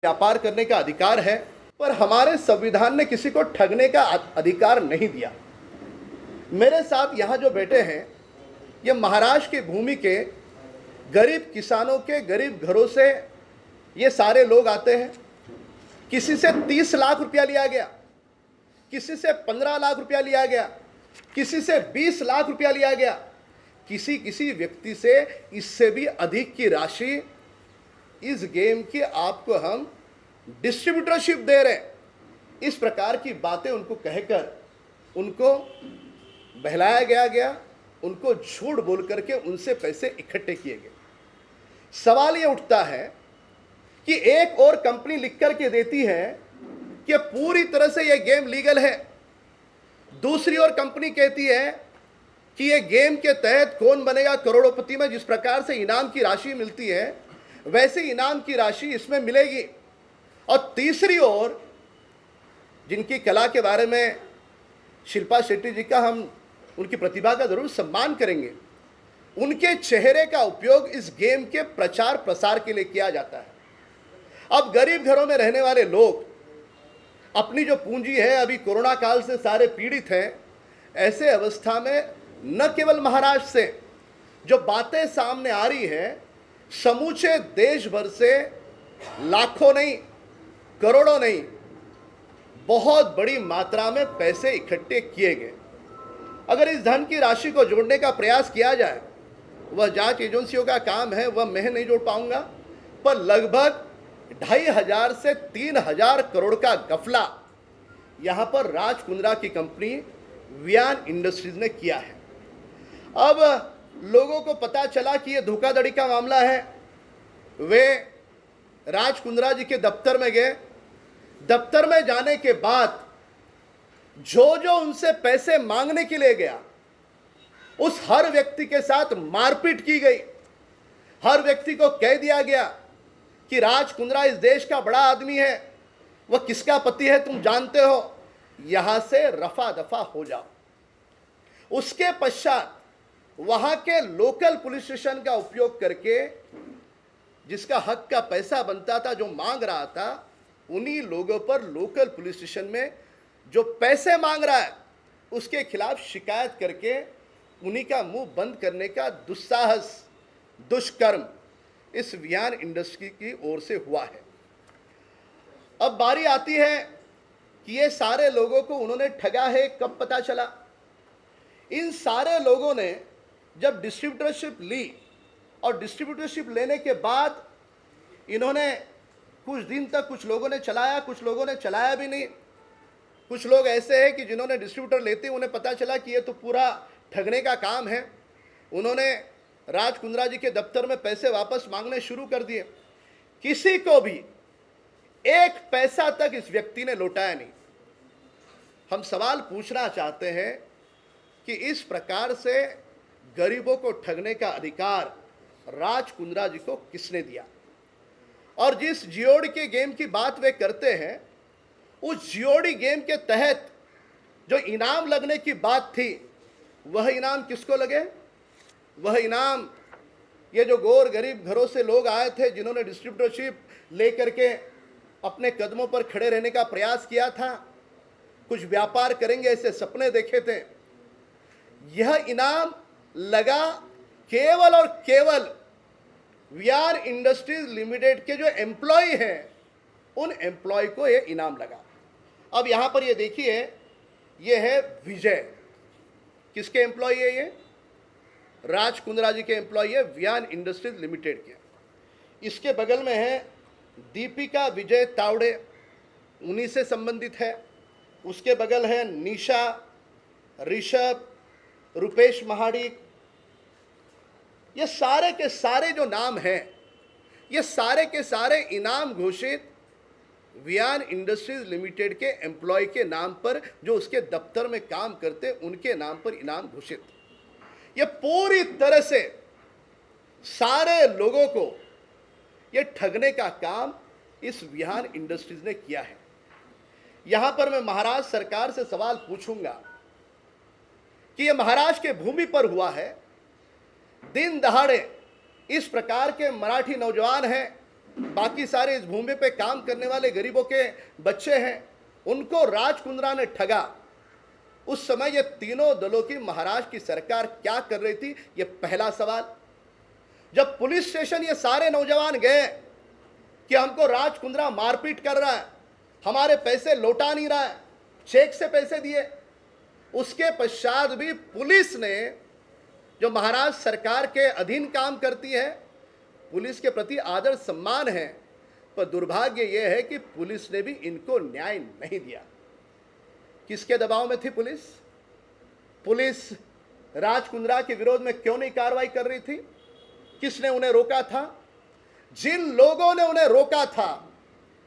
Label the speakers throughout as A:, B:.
A: व्यापार करने का अधिकार है, पर हमारे संविधान ने किसी को ठगने का अधिकार नहीं दिया। मेरे साथ यहाँ जो बैठे हैं, ये महाराष्ट्र की भूमि के गरीब किसानों के गरीब घरों से ये सारे लोग आते हैं। किसी से 30 लाख रुपया लिया गया, किसी से 15 लाख रुपया लिया गया, किसी से 20 लाख रुपया लिया गया, किसी व्यक्ति से इससे भी अधिक की राशि इस गेम की आपको हम डिस्ट्रीब्यूटरशिप दे रहे हैं। इस प्रकार की बातें उनको कहकर उनको बहलाया गया, उनको झूठ बोल करके उनसे पैसे इकट्ठे किए गए। सवाल ये उठता है कि एक और कंपनी लिख करके देती है कि पूरी तरह से यह गेम लीगल है, दूसरी ओर कंपनी कहती है कि यह गेम के तहत कौन बनेगा करोड़पति में जिस प्रकार से इनाम की राशि मिलती है वैसे इनाम की राशि इसमें मिलेगी। और तीसरी ओर जिनकी कला के बारे में शिल्पा शेट्टी जी का हम उनकी प्रतिभा का जरूर सम्मान करेंगे, उनके चेहरे का उपयोग इस गेम के प्रचार प्रसार के लिए किया जाता है। अब गरीब घरों में रहने वाले लोग अपनी जो पूंजी है, अभी कोरोना काल से सारे पीड़ित हैं। ऐसे अवस्था में न केवल महाराष्ट्र से जो बातें सामने आ रही है, समूचे देश भर से लाखों नहीं करोड़ों नहीं बहुत बड़ी मात्रा में पैसे इकट्ठे किए गए। अगर इस धन की राशि को जोड़ने का प्रयास किया जाए, वह जांच एजेंसियों का काम है, वह मैं नहीं जोड़ पाऊंगा, पर लगभग 2,500 से 3,000 करोड़ का गफला यहां पर राज कुंद्रा की कंपनी वियान इंडस्ट्रीज ने किया है। अब लोगों को पता चला कि यह धोखाधड़ी का मामला है। वे राज कुंद्रा जी के दफ्तर में गए। दफ्तर में जाने के बाद जो उनसे पैसे मांगने के लिए गया, उस हर व्यक्ति के साथ मारपीट की गई। हर व्यक्ति को कह दिया गया कि राज कुंद्रा इस देश का बड़ा आदमी है, वह किसका पति है तुम जानते हो, यहां से रफा दफा हो जाओ। उसके पश्चात वहां के लोकल पुलिस स्टेशन का उपयोग करके जिसका हक का पैसा बनता था, जो मांग रहा था, उन्हीं लोगों पर लोकल पुलिस स्टेशन में जो पैसे मांग रहा है उसके खिलाफ शिकायत करके उन्हीं का मुंह बंद करने का दुस्साहस दुष्कर्म इस वियान इंडस्ट्री की ओर से हुआ है। अब बारी आती है कि ये सारे लोगों को उन्होंने ठगा है, कब पता चला? इन सारे लोगों ने जब डिस्ट्रीब्यूटरशिप ली और डिस्ट्रीब्यूटरशिप लेने के बाद इन्होंने कुछ दिन तक कुछ लोगों ने चलाया, कुछ लोगों ने चलाया भी नहीं। कुछ लोग ऐसे हैं कि जिन्होंने डिस्ट्रीब्यूटर लेते उन्हें पता चला कि ये तो पूरा ठगने का काम है। उन्होंने राज कुंद्रा जी के दफ्तर में पैसे वापस मांगने शुरू कर दिए। किसी को भी एक पैसा तक इस व्यक्ति ने लौटाया नहीं। हम सवाल पूछना चाहते हैं कि इस प्रकार से गरीबों को ठगने का अधिकार राज कुंद्रा जी को किसने दिया? और जिस जीओडी के गेम की बात वे करते हैं, उस जीओडी गेम के तहत जो इनाम लगने की बात थी, वह इनाम किसको लगे? वह इनाम ये जो गौर गरीब घरों से लोग आए थे, जिन्होंने डिस्ट्रीब्यूटरशिप लेकर के अपने कदमों पर खड़े रहने का प्रयास किया था, कुछ व्यापार करेंगे ऐसे सपने देखे थे। यह इनाम लगा केवल और केवल वियान इंडस्ट्रीज लिमिटेड के जो एम्प्लॉय हैं, उन एम्प्लॉय को यह इनाम लगा। अब यहां पर ये देखिए, यह है विजय। किसके एम्प्लॉय है ये? राज कुंद्रा जी के एम्प्लॉय है, वियान इंडस्ट्रीज लिमिटेड के। इसके बगल में है दीपिका विजय तावड़े, उन्हीं से संबंधित है। उसके बगल है निशा, ऋषभ, रुपेश महाडिक। ये सारे के सारे जो नाम हैं, ये सारे के सारे इनाम घोषित वियान इंडस्ट्रीज लिमिटेड के एम्प्लॉय के नाम पर, जो उसके दफ्तर में काम करते उनके नाम पर इनाम घोषित। ये पूरी तरह से सारे लोगों को ये ठगने का काम इस वियान इंडस्ट्रीज ने किया है। यहां पर मैं महाराष्ट्र सरकार से सवाल पूछूंगा कि यह महाराष्ट्र के भूमि पर हुआ है। दिन दहाड़े इस प्रकार के मराठी नौजवान हैं बाकी सारे इस भूमि पे काम करने वाले गरीबों के बच्चे हैं, उनको राज कुंद्रा ने ठगा। उस समय ये तीनों दलों की महाराष्ट्र की सरकार क्या कर रही थी, ये पहला सवाल। जब पुलिस स्टेशन ये सारे नौजवान गए कि हमको राज कुंद्रा मारपीट कर रहा है, हमारे पैसे लौटा नहीं रहा है, चेक से पैसे दिए, उसके पश्चात भी पुलिस ने, जो महाराष्ट्र सरकार के अधीन काम करती है, पुलिस के प्रति आदर सम्मान है, पर दुर्भाग्य यह है कि पुलिस ने भी इनको न्याय नहीं दिया। किसके दबाव में थी पुलिस? पुलिस राज कुंद्रा के विरोध में क्यों नहीं कार्रवाई कर रही थी? किसने उन्हें रोका था? जिन लोगों ने उन्हें रोका था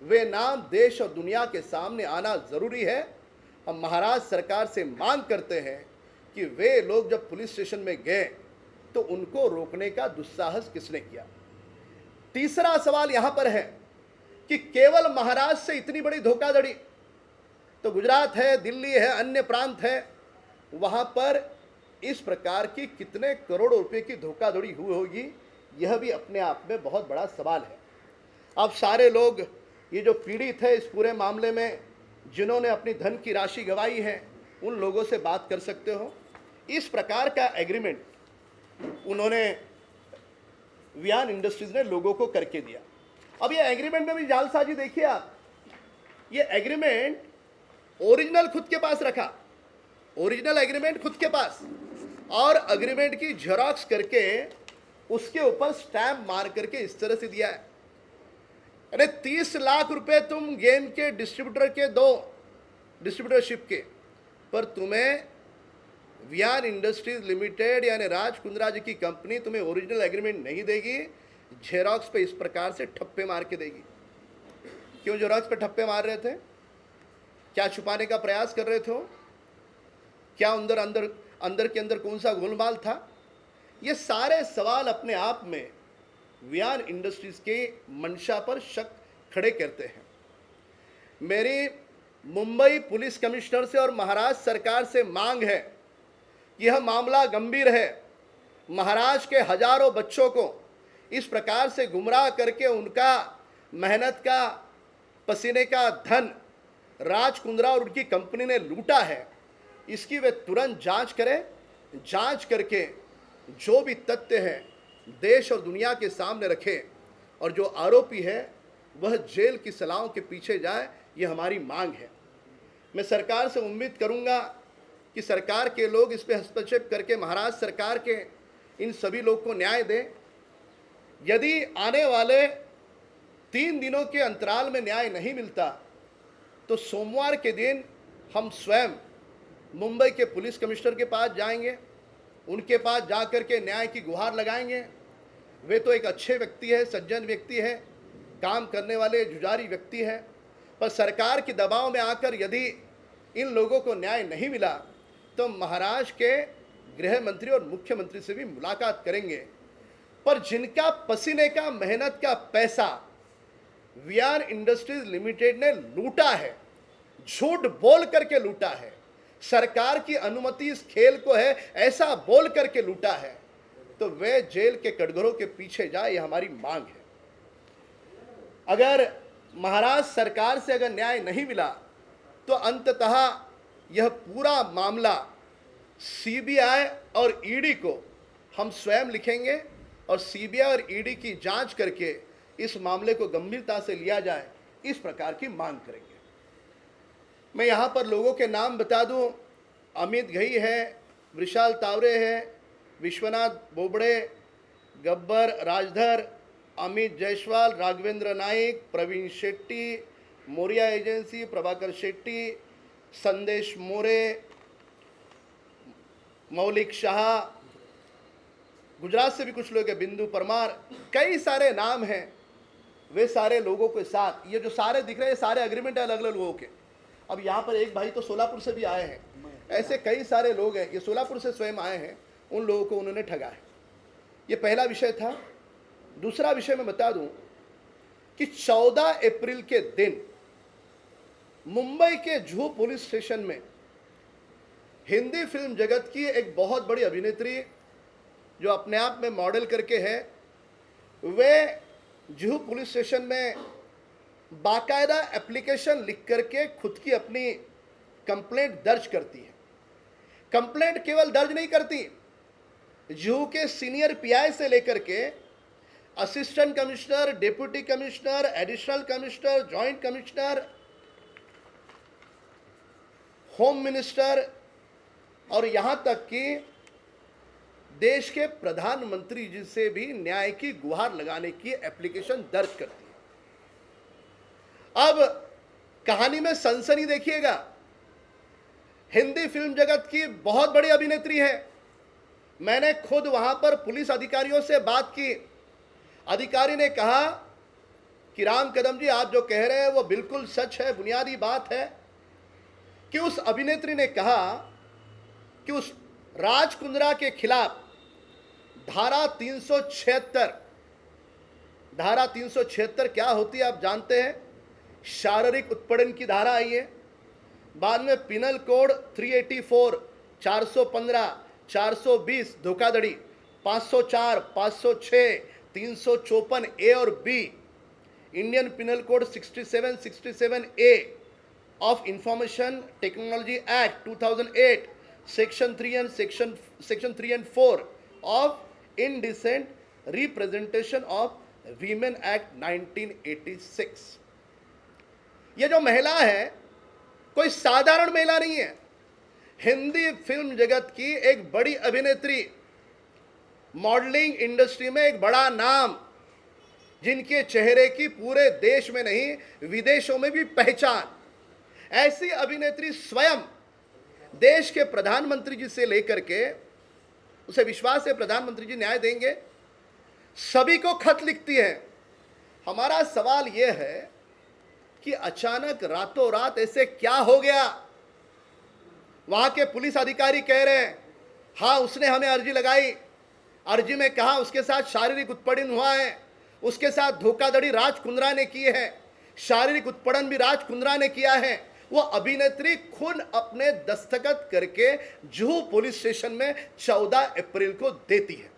A: वे नाम देश और दुनिया के सामने आना जरूरी है। हम महाराष्ट्र सरकार से मांग करते हैं कि वे लोग जब पुलिस स्टेशन में गए तो उनको रोकने का दुस्साहस किसने किया? तीसरा सवाल यहां पर है कि केवल महाराष्ट्र से इतनी बड़ी धोखाधड़ी तो गुजरात है, दिल्ली है, अन्य प्रांत है, वहां पर इस प्रकार की कितने करोड़ों रुपए की धोखाधड़ी हुई होगी, यह भी अपने आप में बहुत बड़ा सवाल है। अब सारे लोग ये जो पीड़ित है इस पूरे मामले में, जिन्होंने अपनी धन की राशि गंवाई है, उन लोगों से बात कर सकते हो। इस प्रकार का एग्रीमेंट उन्होंने वियान इंडस्ट्रीज ने लोगों को करके दिया। अब ये एग्रीमेंट में भी जालसाजी देखिए आप, ये एग्रीमेंट ओरिजिनल खुद के पास रखा, ओरिजिनल एग्रीमेंट खुद के पास, और एग्रीमेंट की जेरॉक्स करके उसके ऊपर स्टैंप मार करके इस तरह से दिया है। अरे 30 लाख रुपए तुम गेम के डिस्ट्रीब्यूटर के दो, डिस्ट्रीब्यूटरशिप के, पर तुम्हें वियान इंडस्ट्रीज लिमिटेड यानी राज कुंद्रा जी की कंपनी तुम्हें ओरिजिनल एग्रीमेंट नहीं देगी, जेरॉक्स पे इस प्रकार से ठप्पे मार के देगी। क्यों जेरॉक्स पे ठप्पे मार रहे थे? क्या छुपाने का प्रयास कर रहे थे? क्या अंदर के अंदर कौन सा गोलमाल था? ये सारे सवाल अपने आप में वियान इंडस्ट्रीज के मंशा पर शक खड़े करते हैं। मेरी मुंबई पुलिस कमिश्नर से और महाराष्ट्र सरकार से मांग है, यह मामला गंभीर है। महाराष्ट्र के हजारों बच्चों को इस प्रकार से गुमराह करके उनका मेहनत का, पसीने का धन राज कुंद्रा और उनकी कंपनी ने लूटा है, इसकी वे तुरंत जांच करें। जांच करके जो भी तथ्य है देश और दुनिया के सामने रखें, और जो आरोपी है वह जेल की सलाहों के पीछे जाए, ये हमारी मांग है। मैं सरकार से उम्मीद करूंगा कि सरकार के लोग इस पे हस्तक्षेप करके महाराष्ट्र सरकार के इन सभी लोग को न्याय दें। यदि आने वाले 3 दिनों के अंतराल में न्याय नहीं मिलता तो सोमवार के दिन हम स्वयं मुंबई के पुलिस कमिश्नर के पास जाएंगे, उनके पास जाकर के न्याय की गुहार लगाएंगे। वे तो एक अच्छे व्यक्ति है, सज्जन व्यक्ति है, काम करने वाले जुझारी व्यक्ति है, पर सरकार के दबाव में आकर यदि इन लोगों को न्याय नहीं मिला तो महाराष्ट्र के गृह मंत्री और मुख्यमंत्री से भी मुलाकात करेंगे। पर जिनका पसीने का, मेहनत का पैसा वियान इंडस्ट्रीज लिमिटेड ने लूटा है, झूठ बोल करके लूटा है, सरकार की अनुमति इस खेल को है ऐसा बोल करके लूटा है, तो वे जेल के कटघरों के पीछे जाए, यह हमारी मांग है। अगर महाराष्ट्र सरकार से अगर न्याय नहीं मिला तो अंततः यह पूरा मामला सीबीआई और ईडी को हम स्वयं लिखेंगे, और सीबीआई और ईडी की जांच करके इस मामले को गंभीरता से लिया जाए, इस प्रकार की मांग करेंगे। मैं यहाँ पर लोगों के नाम बता दूं, अमित घई है, विशाल तावरे है, विश्वनाथ बोबड़े, गब्बर राजधर, अमित जायसवाल, राघवेंद्र नाइक, प्रवीण शेट्टी, मोरिया एजेंसी, प्रभाकर शेट्टी, संदेश मोरे, मौलिक शाह, गुजरात से भी कुछ लोग हैं, बिंदु परमार, कई सारे नाम हैं। वे सारे लोगों के साथ ये जो सारे दिख रहे हैं सारे एग्रीमेंट है अलग अलग लोगों के। अब यहाँ पर एक भाई तो सोलापुर से भी आए हैं, ऐसे कई सारे लोग हैं, ये सोलापुर से स्वयं आए हैं, उन लोगों को उन्होंने ठगा है। ये पहला विषय था। दूसरा विषय मैं बता दूं कि 14 अप्रैल के दिन मुंबई के जुहू पुलिस स्टेशन में हिंदी फिल्म जगत की एक बहुत बड़ी अभिनेत्री जो अपने आप में मॉडल करके है, वे जुहू पुलिस स्टेशन में बाकायदा एप्लीकेशन लिख करके खुद की अपनी कंप्लेंट दर्ज करती है। कंप्लेंट केवल दर्ज नहीं करती, जुहू के सीनियर पीआई से लेकर के assistant commissioner, deputy commissioner, additional commissioner, joint commissioner, home minister और यहां तक कि देश के प्रधानमंत्री जी से भी न्याय की गुहार लगाने की एप्लीकेशन दर्ज करती है। अब कहानी में सनसनी देखिएगा, हिंदी फिल्म जगत की बहुत बड़ी अभिनेत्री है। मैंने खुद वहां पर पुलिस अधिकारियों से बात की। अधिकारी ने कहा कि राम कदम जी, आप जो कह रहे हैं वो बिल्कुल सच है, बुनियादी बात है कि उस अभिनेत्री ने कहा कि उस राज कुंद्रा के खिलाफ धारा 376 क्या होती है आप जानते हैं? शारीरिक उत्पीड़न की धारा आई है। बाद में पिनल कोड 384, 415, 420 धोखाधड़ी, 504, 506, 354 ए और B, Indian penal code 67 A of information technology act 2008, section 3 and 4 of indecent representation of women act 1986। ये जो महिला है कोई साधारण महिला नहीं है, हिंदी फिल्म जगत की एक बड़ी अभिनेत्री, मॉडलिंग इंडस्ट्री में एक बड़ा नाम, जिनके चेहरे की पूरे देश में नहीं विदेशों में भी पहचान। ऐसी अभिनेत्री स्वयं देश के प्रधानमंत्री जी से लेकर के, उसे विश्वास है प्रधानमंत्री जी न्याय देंगे, सभी को खत लिखती है। हमारा सवाल यह है कि अचानक रातों रात ऐसे क्या हो गया? वहां के पुलिस अधिकारी कह रहे हैं हाँ उसने हमें अर्जी लगाई, अर्जी में कहा उसके साथ शारीरिक उत्पीड़न हुआ है, उसके साथ धोखाधड़ी राज कुंद्रा ने की है, शारीरिक उत्पीड़न भी राज कुंद्रा ने किया है। वो अभिनेत्री खुद अपने दस्तखत करके जुहू पुलिस स्टेशन में 14 अप्रैल को देती है।